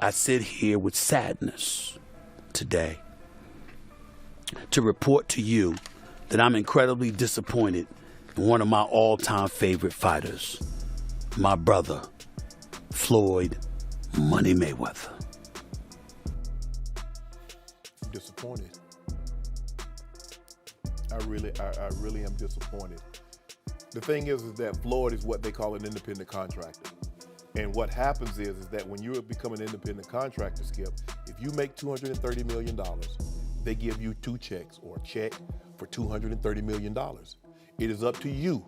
I sit here with sadness today to report to you that I'm incredibly disappointed in one of my all-time favorite fighters, my brother, Floyd Money Mayweather. Disappointed. I really am disappointed. The thing is that Floyd is what they call an independent contractor. And what happens is that when you become an independent contractor, Skip, if you make $230 million, they give you two checks or a check for $230 million. It is up to you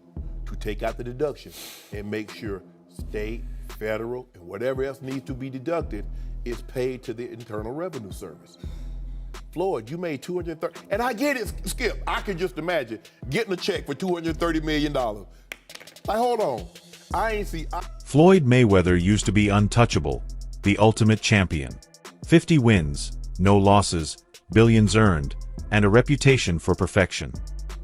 to take out the deduction and make sure state, federal, and whatever else needs to be deducted is paid to the Internal Revenue Service. Floyd, you made $230, and I get it, Skip. I can just imagine getting a check for $230 million. Like, hold on. Floyd Mayweather used to be untouchable, the ultimate champion. 50 wins, no losses, billions earned, and a reputation for perfection.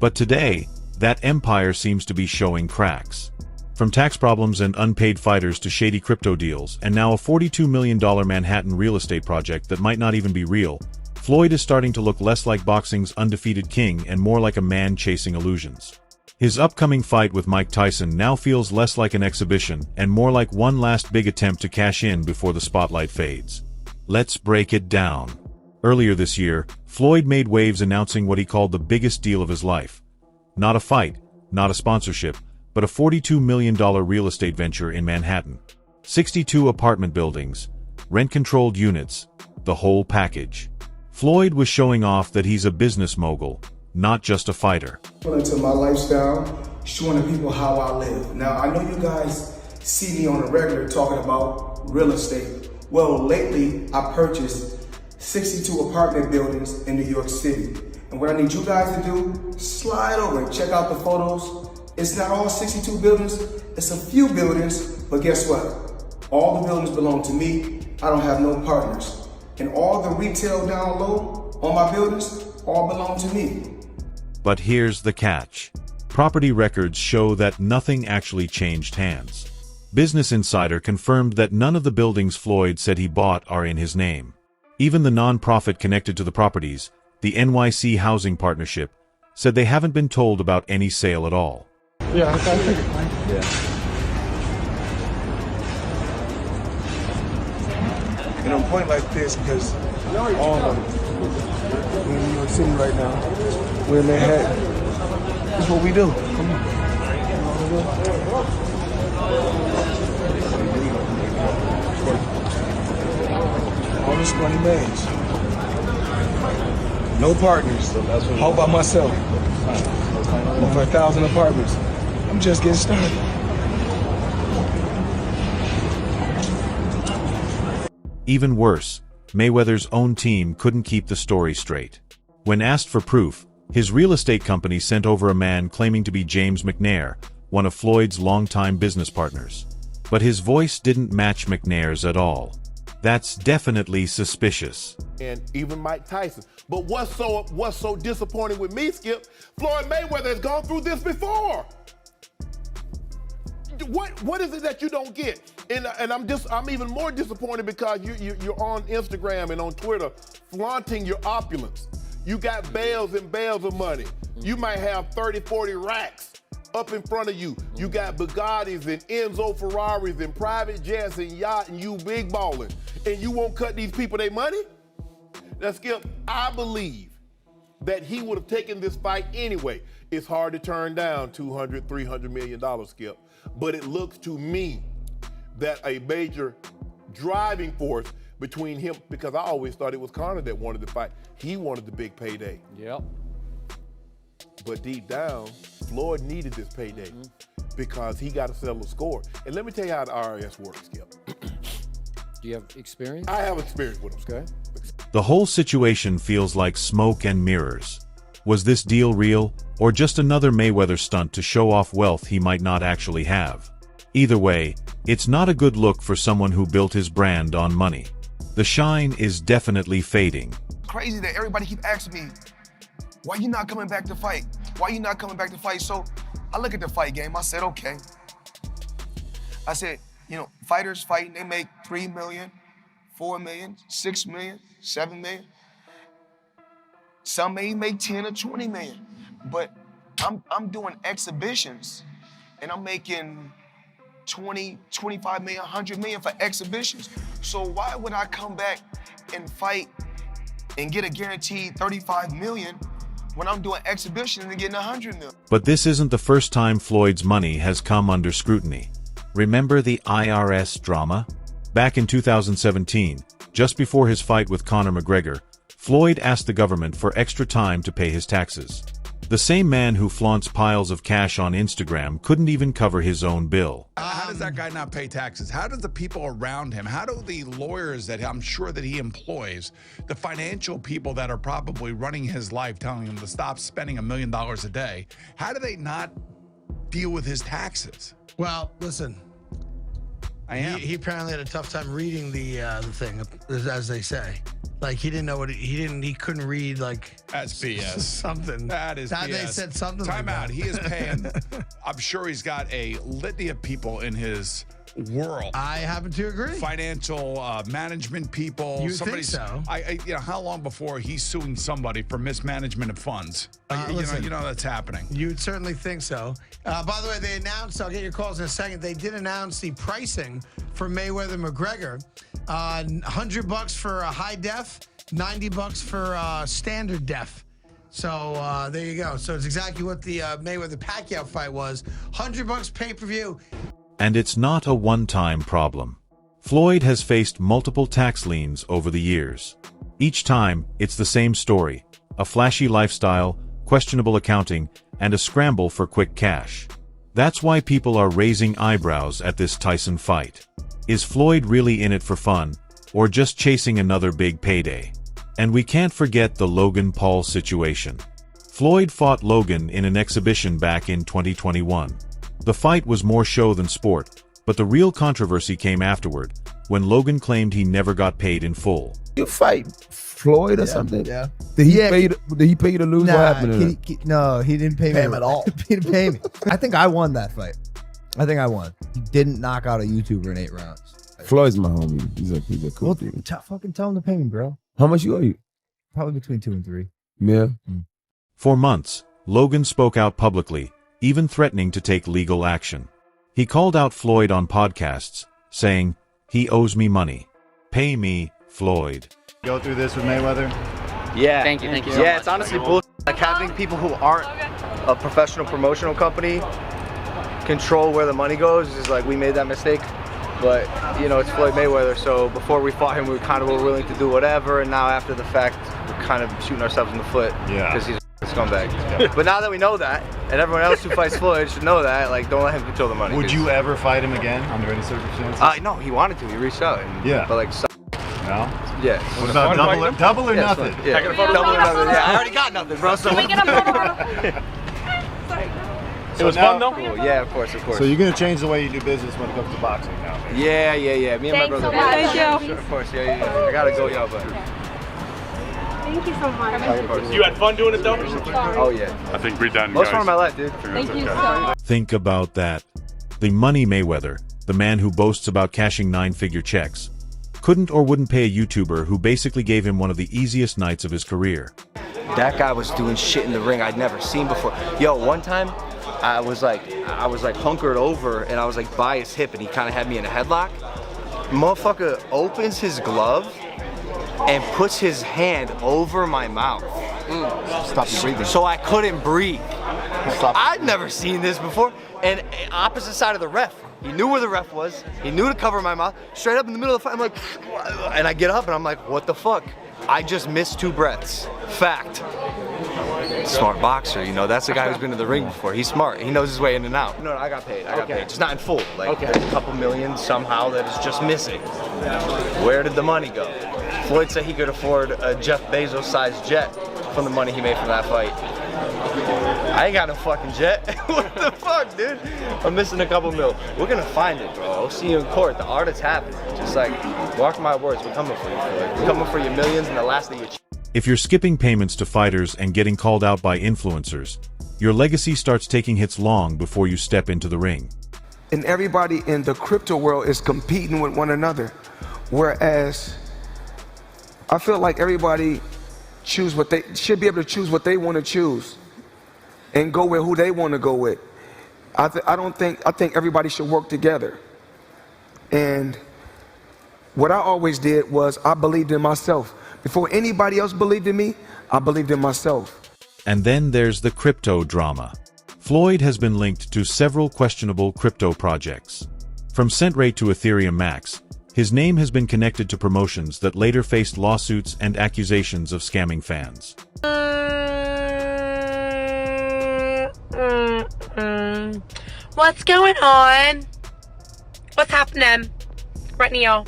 But today, that empire seems to be showing cracks. From tax problems and unpaid fighters to shady crypto deals, and now a $42 million Manhattan real estate project that might not even be real, Floyd is starting to look less like boxing's undefeated king and more like a man chasing illusions. His upcoming fight with Mike Tyson now feels less like an exhibition and more like one last big attempt to cash in before the spotlight fades. Let's break it down. Earlier this year, Floyd made waves announcing what he called the biggest deal of his life. Not a fight, not a sponsorship, but a $42 million real estate venture in Manhattan. 62 apartment buildings, rent-controlled units, the whole package. Floyd was showing off that he's a business mogul, not just a fighter. Into my lifestyle, showing the people how I live. Now, I know you guys see me on a regular talking about real estate. Well, lately, I purchased 62 apartment buildings in New York City. And what I need you guys to do, slide over and check out the photos. It's not all 62 buildings, it's a few buildings, but guess what? All the buildings belong to me. I don't have no partners. And all the retail down low on my buildings all belong to me. But here's the catch. Property records show that nothing actually changed hands. Business Insider confirmed that none of the buildings Floyd said he bought are in his name. Even the non-profit connected to the properties, the NYC Housing Partnership, said they haven't been told about any sale at all. Yeah, I figured. Yeah. And I'm pointing like this because all of them, we're in New York City right now. We're in Manhattan. That's what we do. Come on. All this money made. No partners. All by myself. Over 1,000 apartments. I'm just getting started. Even worse, Mayweather's own team couldn't keep the story straight. When asked for proof, his real estate company sent over a man claiming to be James McNair, one of Floyd's longtime business partners. But his voice didn't match McNair's at all. That's definitely suspicious. And even Mike Tyson. But what's so disappointing with me, Skip? Floyd Mayweather has gone through this before. What is it that you don't get? And I'm even more disappointed because you're on Instagram and on Twitter flaunting your opulence. You got bales and bales of money. You might have 30, 40 racks up in front of you. You got Bugattis and Enzo Ferraris and private jets and yacht and you big balling. And you won't cut these people their money? Now, Skip, I believe that he would have taken this fight anyway. It's hard to turn down $200, $300 million, Skip. But it looks to me that a major driving force between him, because I always thought it was Conor that wanted the fight. He wanted the big payday. Yep. But deep down, Floyd needed this payday because he got to settle the score. And let me tell you how the IRS works, Skip. Do you have experience? I have experience with him. Okay. The whole situation feels like smoke and mirrors. Was this deal real, or just another Mayweather stunt to show off wealth he might not actually have? Either way, it's not a good look for someone who built his brand on money. The shine is definitely fading. Crazy that everybody keep asking me, why you not coming back to fight? Why you not coming back to fight? So I look at the fight game, I said, okay. I said, you know, fighters fighting, they make $3 million, $4 million, $6 million, $7 million. Some may make 10 or 20 million. But I'm doing exhibitions and I'm making 20, 25 million, 100 million for exhibitions. So why would I come back and fight and get a guaranteed 35 million when I'm doing exhibitions and getting 100 million? But this isn't the first time Floyd's money has come under scrutiny. Remember the IRS drama? Back in 2017, just before his fight with Conor McGregor, Floyd asked the government for extra time to pay his taxes. The same man who flaunts piles of cash on Instagram couldn't even cover his own bill. How does that guy not pay taxes? How does the people around him, how do the lawyers that I'm sure that he employs, the financial people that are probably running his life, telling him to stop spending $1 million a day, how do they not deal with his taxes? Well, listen. He apparently had a tough time reading the thing, as they say. Like he didn't know what he couldn't read like that's BS. Something. That is BS. They said something. Time like out. That. He is paying. I'm sure he's got a litany of people in his world. I happen to agree. Financial management people. You think so? How long before he's suing somebody for mismanagement of funds? You know that's happening. You'd certainly think so. By the way, they announced. I'll get your calls in a second. They did announce the pricing for Mayweather McGregor. $100 for a high def, $90 for standard def. So there you go. So it's exactly what the Mayweather-Pacquiao fight was. $100 pay-per-view. And it's not a one-time problem. Floyd has faced multiple tax liens over the years. Each time, it's the same story: a flashy lifestyle, questionable accounting, and a scramble for quick cash. That's why people are raising eyebrows at this Tyson fight. Is Floyd really in it for fun, or just chasing another big payday? And we can't forget the Logan Paul situation. Floyd fought Logan in an exhibition back in 2021. The fight was more show than sport, but the real controversy came afterward, when Logan claimed he never got paid in full. You fight Floyd or something? Yeah. Did he pay you to lose? Nah, What happened to no, he didn't pay me him at all. He didn't pay me. I think I won that fight. I think I won. He didn't knock out a YouTuber in 8 rounds. Floyd's my homie. He's a cool dude. Fucking tell him to pay me, bro. How much you owe you? Probably between 2 and 3. Yeah. For months, Logan spoke out publicly, even threatening to take legal action. He called out Floyd on podcasts, saying, "He owes me money. Pay me, Floyd." Go through this with Mayweather? Yeah. Thank you so much. It's honestly bullshit. Like having people who aren't a professional promotional company control where the money goes is like, we made that mistake. But, it's Floyd Mayweather, so before we fought him, we kind of were willing to do whatever, and now after the fact, we're kind of shooting ourselves in the foot because he's a scumbag. Yeah. But now that we know that, and everyone else who fights Floyd should know that, like, don't let him control the money. Would you ever fight him again under any circumstances? No, he wanted to. He reached out. But like, no? Yeah. What about double or nothing? Yeah. Double or nothing. Yeah, I already got nothing, bro. So. Can we get a photo? It was fun though? Cool. Yeah, of course. So you're going to change the way you do business when it comes to boxing now? Yeah. Me and my brother. Thank you. Sure, of course, yeah. I gotta go, y'all, but. Thank you so much. You had fun doing it though? Oh yeah. I think we're done, Most fun of my life, dude. Thank you so much. Think about that. The Money Mayweather, the man who boasts about cashing 9-figure checks, couldn't or wouldn't pay a YouTuber who basically gave him one of the easiest nights of his career. That guy was doing shit in the ring I'd never seen before. Yo, one time, I was like hunkered over and I was like by his hip and he kind of had me in a headlock. Motherfucker opens his glove and puts his hand over my mouth. Stop you breathing. So I couldn't breathe. I'd never seen this before. And opposite side of the ref. He knew where the ref was. He knew to cover my mouth. Straight up in the middle of the fight, I'm like, and I get up and I'm like, what the fuck? I just missed 2 breaths. Fact. Smart boxer, that's the guy who's been to the ring before. He's smart. He knows his way in and out. No, I got paid. I got paid. Just not in full. Like there's a couple million somehow that is just missing. Where did the money go? Floyd said he could afford a Jeff Bezos-sized jet from the money he made from that fight. I ain't got no fucking jet. What the fuck, dude? I'm missing a couple mil. We're gonna find it, bro. I'll see you in court. The art is happening. Just like, mark my words, we're coming for you, Floyd. We're coming for your millions and the last thing you achieve. If you're skipping payments to fighters and getting called out by influencers, your legacy starts taking hits long before you step into the ring. And everybody in the crypto world is competing with one another. Whereas I feel like everybody should be able to choose what they want to choose and go with who they want to go with. I think everybody should work together. And what I always did was I believed in myself. Before anybody else believed in me, I believed in myself. And then there's the crypto drama. Floyd has been linked to several questionable crypto projects. From Centrate to Ethereum Max, his name has been connected to promotions that later faced lawsuits and accusations of scamming fans. What's going on? What's happening right now?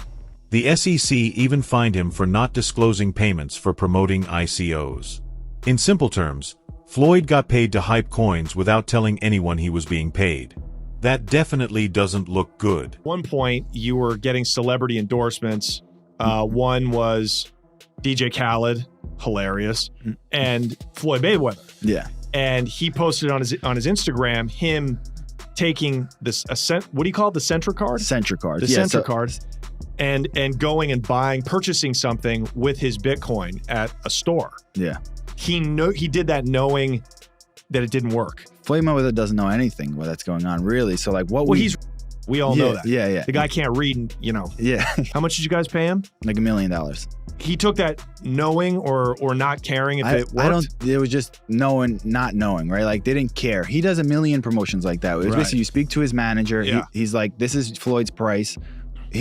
The SEC even fined him for not disclosing payments for promoting ICOs. In simple terms, Floyd got paid to hype coins without telling anyone he was being paid. That definitely doesn't look good. At one point, you were getting celebrity endorsements. One was DJ Khaled, hilarious, and Floyd Mayweather. Yeah. And he posted on his Instagram him taking this what do you call it? The Centra card? Centra card. The Centra card. And going and purchasing something with his Bitcoin at a store. Yeah. He did that knowing that it didn't work. Floyd Mayweather doesn't know anything that's going on, really. So like what we all know that. Yeah. The guy can't read, Yeah. How much did you guys pay him? Like $1 million. He took that knowing or not caring if it worked? It was just knowing, not knowing, right? Like they didn't care. He does a million promotions like that. It was basically you speak to his manager. Yeah. He's like, this is Floyd's price.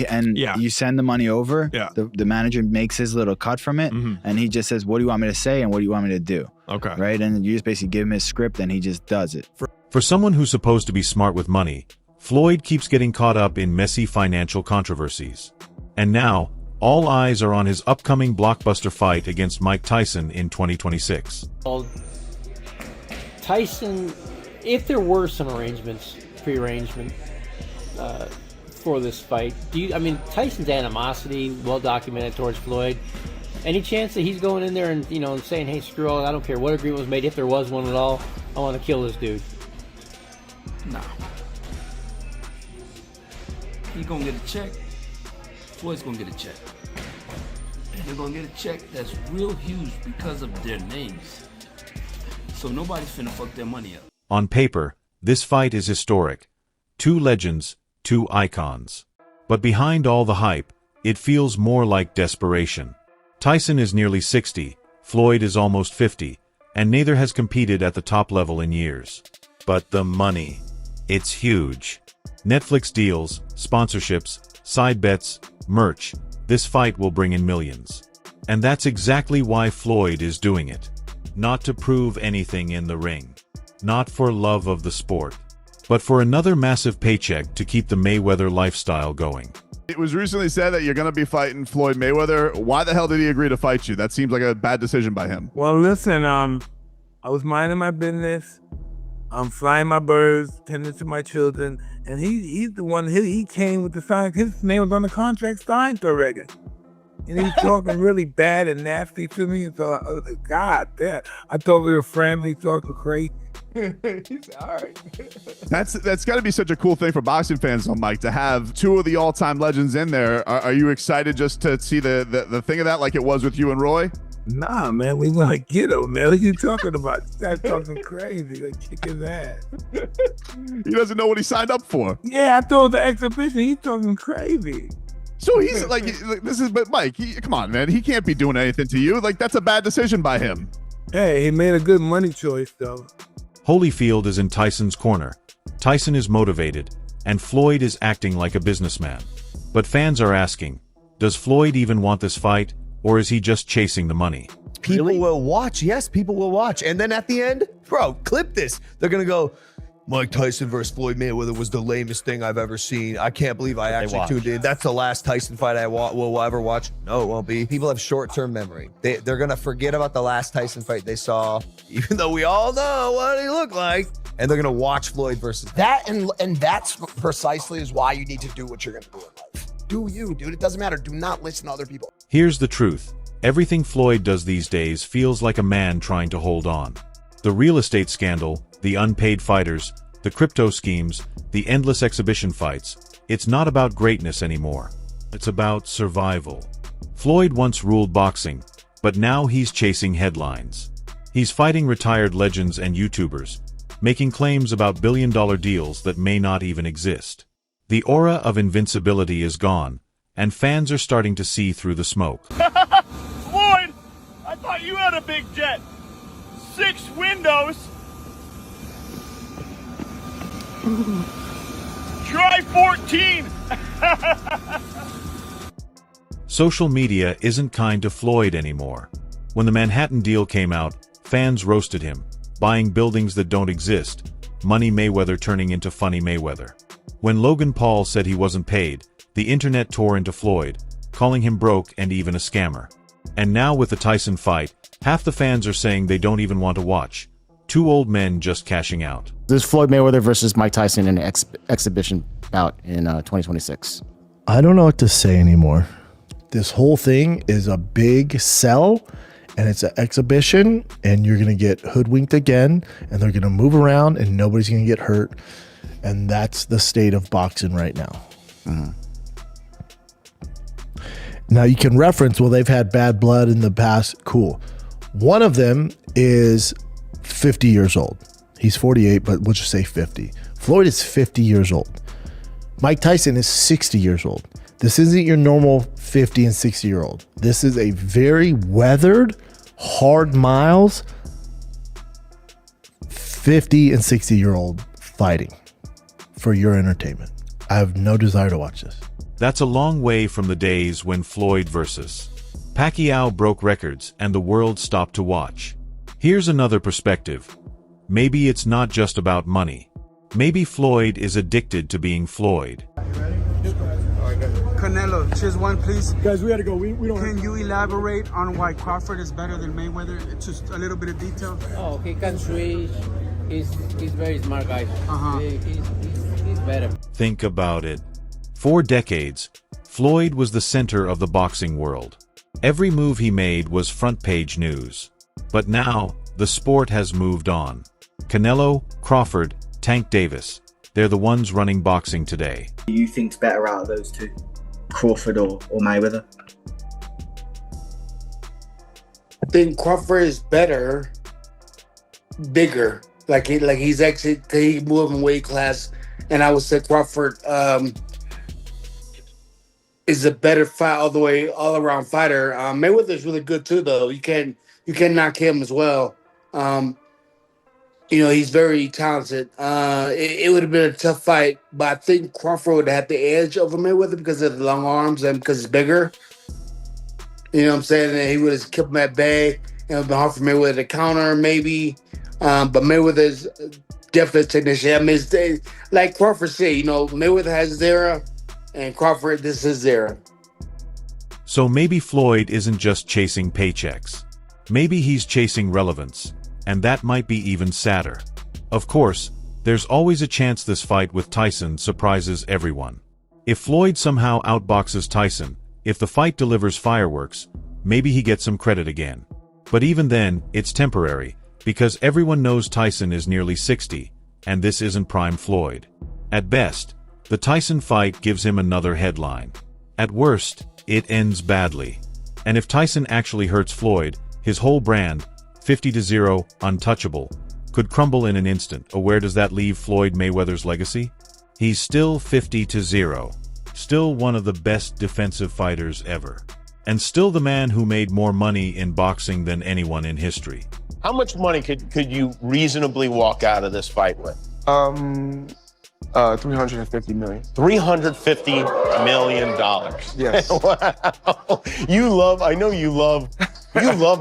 And you send the money over. Yeah. The manager makes his little cut from it. And he just says, what do you want me to say? And what do you want me to do? Okay. Right. And you just basically give him his script and he just does it. For someone who's supposed to be smart with money, Floyd keeps getting caught up in messy financial controversies. And now, all eyes are on his upcoming blockbuster fight against Mike Tyson in 2026. Well, Tyson, if there were some prearrangement for this fight, Tyson's animosity, well documented towards Floyd. Any chance that he's going in there and saying, "Hey, screw all, I don't care what agreement was made, if there was one at all, I want to kill this dude"? No. He's gonna get a check. Floyd's gonna get a check. And they're gonna get a check that's real huge because of their names. So nobody's finna fuck their money up. On paper, this fight is historic. Two legends, two icons. But behind all the hype, it feels more like desperation. Tyson is nearly 60, Floyd is almost 50, and neither has competed at the top level in years. But the money, it's huge. Netflix deals, sponsorships, side bets, merch, this fight will bring in millions. And that's exactly why Floyd is doing it. Not to prove anything in the ring. Not for love of the sport. But for another massive paycheck to keep the Mayweather lifestyle going. It was recently said that you're going to be fighting Floyd Mayweather. Why the hell did he agree to fight you? That seems like a bad decision by him. Well, listen, I was minding my business. I'm flying my birds, tending to my children, and he's the one, he came with the sign. His name was on the contract signed already. And he was talking really bad and nasty to me. So I was like, God damn. I thought we were friendly, talking crazy. He's all right. That's got to be such a cool thing for boxing fans, though, Mike, to have two of the all-time legends in there. Are you excited just to see the thing of that like it was with you and Roy? Nah, man, we want to get him, man. What are you talking about? Start talking crazy, like kick his ass. He doesn't know what he signed up for. Yeah, I thought the exhibition, he's talking crazy. So he's like, but Mike, come on, man. He can't be doing anything to you. Like, that's a bad decision by him. Hey, he made a good money choice, though. Holyfield is in Tyson's corner. Tyson is motivated, and Floyd is acting like a businessman. But fans are asking, does Floyd even want this fight, or is he just chasing the money? People will watch. Yes, people will watch. And then at the end, bro, clip this. They're going to go, Mike Tyson versus Floyd Mayweather was the lamest thing I've ever seen. I can't believe I actually tuned in. That's the last Tyson fight I will ever watch. No, it won't be. People have short-term memory. They're going to forget about the last Tyson fight they saw, even though we all know what he looked like. And they're going to watch Floyd versus that. And that's precisely is why you need to do what you're going to do in life. Do you, dude. It doesn't matter. Do not listen to other people. Here's the truth. Everything Floyd does these days feels like a man trying to hold on. The real estate scandal, the unpaid fighters, the crypto schemes, the endless exhibition fights. It's not about greatness anymore. It's about survival. Floyd once ruled boxing, but now he's chasing headlines. He's fighting retired legends and YouTubers, making claims about billion-dollar deals that may not even exist. The aura of invincibility is gone, and fans are starting to see through the smoke. Floyd, I thought you had a big jet. 6 windows. Try 14. Social media isn't kind to Floyd anymore. When the Manhattan deal came out, fans roasted him, buying buildings that don't exist, Money Mayweather turning into Funny Mayweather. When Logan Paul said he wasn't paid, the internet tore into Floyd, calling him broke and even a scammer. And now with the Tyson fight, half the fans are saying they don't even want to watch. 2 old men just cashing out. There's Floyd Mayweather versus Mike Tyson in an exhibition bout in 2026. I don't know what to say anymore. This whole thing is a big sell, and it's an exhibition, and you're going to get hoodwinked again, and they're going to move around, and nobody's going to get hurt. And that's the state of boxing right now. Mm-hmm. Now, you can reference, well, they've had bad blood in the past. Cool. One of them is 50 years old. He's 48, but we'll just say 50. Floyd is 50 years old. Mike Tyson is 60 years old. This isn't your normal 50 and 60-year-old. This is a very weathered, hard miles, 50 and 60-year-old fighting for your entertainment. I have no desire to watch this. That's a long way from the days when Floyd versus Pacquiao broke records and the world stopped to watch. Here's another perspective. Maybe it's not just about money. Maybe Floyd is addicted to being Floyd. Canelo, choose one, please. Guys, we gotta go. We don't. Can you elaborate on why Crawford is better than Mayweather? Just a little bit of detail. Oh, he can switch. He's very smart guy. He's better. Think about it. For decades, Floyd was the center of the boxing world. Every move he made was front-page news. But now, the sport has moved on. Canelo, Crawford, Tank Davis, they're the ones running boxing today. Who do you think's better out of those two? Crawford or Mayweather? I think Crawford is better, bigger. Like he's actually he moved in weight class, and I would say Crawford is a better fight all around fighter. Mayweather is really good too, though. You can knock him as well. He's very talented. It would have been a tough fight, but I think Crawford would have the edge over Mayweather because of the long arms and because he's bigger. You know what I'm saying? And he would have kept him at bay. It would have been hard for Mayweather to counter, maybe. But Mayweather's definitely a technician. I mean, it's like Crawford said, Mayweather has his era, and Crawford, this is his era. So maybe Floyd isn't just chasing paychecks. Maybe he's chasing relevance. And that might be even sadder. Of course, there's always a chance this fight with Tyson surprises everyone. If Floyd somehow outboxes Tyson, if the fight delivers fireworks, maybe he gets some credit again. But even then, it's temporary, because everyone knows Tyson is nearly 60, and this isn't prime Floyd. At best, the Tyson fight gives him another headline. At worst, it ends badly. And if Tyson actually hurts Floyd, his whole brand, 50-0, untouchable, could crumble in an instant. Where does that leave Floyd Mayweather's legacy? He's still 50-0, still one of the best defensive fighters ever, and still the man who made more money in boxing than anyone in history. How much money could you reasonably walk out of this fight with? 350 million. $350 million. Yes. Wow. I know you love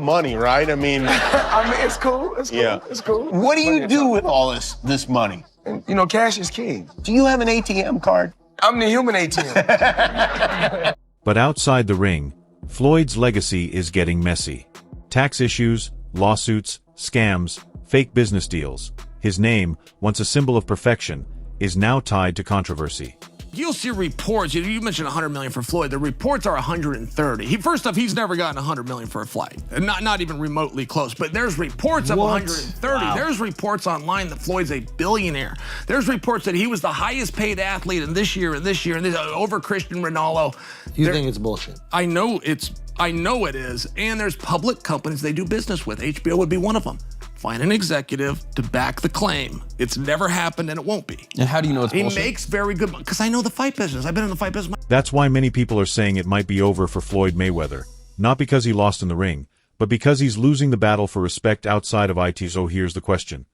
money, right? I mean, it's cool. It's cool. Yeah. It's cool. What do you do with all this money? And, cash is king. Do you have an ATM card? I'm the human ATM. But outside the ring, Floyd's legacy is getting messy. Tax issues, lawsuits, scams, fake business deals. His name, once a symbol of perfection, is now tied to controversy. you'll see reports. You mentioned 100 million for Floyd. The reports are 130. First off, he's never gotten 100 million for a fight, not even remotely close. But there's reports of 130. Wow. There's reports online that Floyd's a billionaire. There's reports that he was the highest paid athlete in this year and this year and this, over Cristiano Ronaldo. You think it's bullshit? I know it is. And there's public companies they do business with. HBO would be one of them. Find an executive to back the claim. It's never happened and it won't be. And how do you know it's bullshit? He makes very good money because I know the fight business. I've been in the fight business. That's why many people are saying it might be over for Floyd Mayweather. Not because he lost in the ring, but because he's losing the battle for respect outside of IT. So here's the question.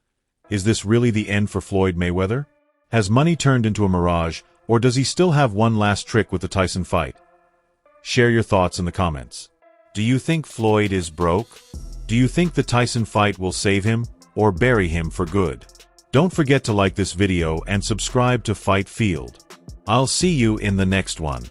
Is this really the end for Floyd Mayweather? Has money turned into a mirage, or does he still have one last trick with the Tyson fight? Share your thoughts in the comments. Do you think Floyd is broke? Do you think the Tyson fight will save him, or bury him for good? Don't forget to like this video and subscribe to Fight Field. I'll see you in the next one.